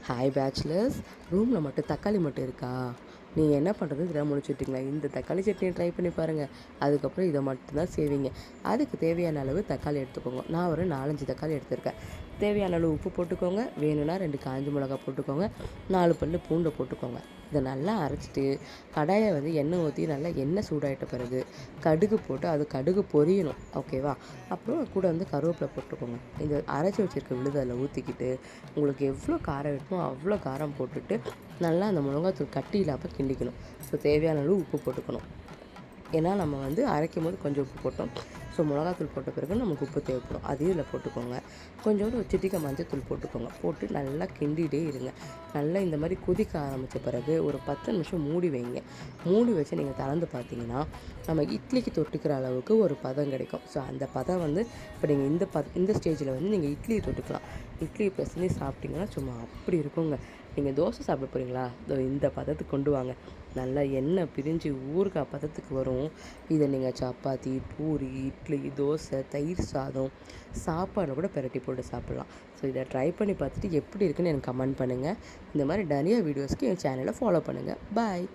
Hi bachelors, ரூமில் மட்டும் தக்காளி மட்டும் இருக்கா? நீங்கள் என்ன பண்ணுறது இதெல்லாம் முடிச்சுட்டிங்களா? இந்த தக்காளி சட்னியை ட்ரை பண்ணி பாருங்கள். அதுக்கப்புறம் இதை மட்டும்தான் செய்வீங்க. அதுக்கு தேவையான அளவு தக்காளி எடுத்துக்கோங்க. நான் ஒரு 4-5 தக்காளி எடுத்துருக்கேன். தேவையான அளவு உப்பு போட்டுக்கோங்க. வேணும்னா 2 காஞ்ச மிளகா போட்டுக்கோங்க. 4 பல்லு பூண்டை போட்டுக்கோங்க. இதை நல்லா அரைச்சிட்டு கடாயை எண்ணெய் ஊற்றி நல்லா எண்ணெய் சூடாயிட்ட பிறகு கடுகு போட்டு அது கடுகு பொரியணும். ஓகேவா? அப்புறம் கூட கருவேப்பிலை போட்டுக்கோங்க. இந்த அரைச்சி வச்சுருக்க விழுது அதில் ஊற்றிக்கிட்டு உங்களுக்கு எவ்வளோ காரம் வேணுமோ அவ்வளோ காரம் போட்டுட்டு நல்லா அந்த மிளகாத்தூள் கட்டி இல்லாமல் கிண்டிக்கணும். ஸோ தேவையான அளவு உப்பு போட்டுக்கணும். ஏன்னா நம்ம அரைக்கும் போது கொஞ்சம் உப்பு போட்டோம். ஸோ மிளகாத்தூள் போட்ட பிறகு நமக்கு உப்பு தேவைப்படும். அதையும் இதில் போட்டுக்கோங்க. கொஞ்சோண்டு ஒரு சிட்டிகை மஞ்சத்தூள் போட்டுக்கோங்க. போட்டு நல்லா கிண்டிகிட்டே இருங்க. நல்லா இந்த மாதிரி கொதிக்க ஆரம்பித்த பிறகு ஒரு 10 நிமிஷம் மூடி வைங்க. மூடி வச்சு நீங்கள் திறந்து பார்த்தீங்கன்னா நம்ம இட்லிக்கு தொட்டுக்கிற அளவுக்கு ஒரு பதம் கிடைக்கும். ஸோ அந்த பதம் இப்போ நீங்கள் இந்த ஸ்டேஜில் நீங்கள் இட்லியை தொட்டுக்கலாம். இட்லி பிசைஞ்சு சாப்பிட்டிங்கன்னா சும்மா அப்படி இருக்குங்க. நீங்கள் தோசை சாப்பிட போகிறீங்களா? இந்த பதத்துக்கு கொண்டு வாங்க. நல்லா எண்ணெய் பிரிஞ்சு ஊறுகாய் பதத்துக்கு வரும். இதை நீங்கள் சப்பாத்தி, பூரி, இட்லி, தோசை, தயிர் சாதம், சாப்பாடு கூட பிரட்டி போட்டு சாப்பிட்லாம். ஸோ இதை ட்ரை பண்ணி பார்த்துட்டு எப்படி இருக்குன்னு எனக்கு கமெண்ட் பண்ணுங்கள். இந்த மாதிரி நிறைய வீடியோஸ்க்கு என் சேனலை ஃபாலோ பண்ணுங்கள். பாய்.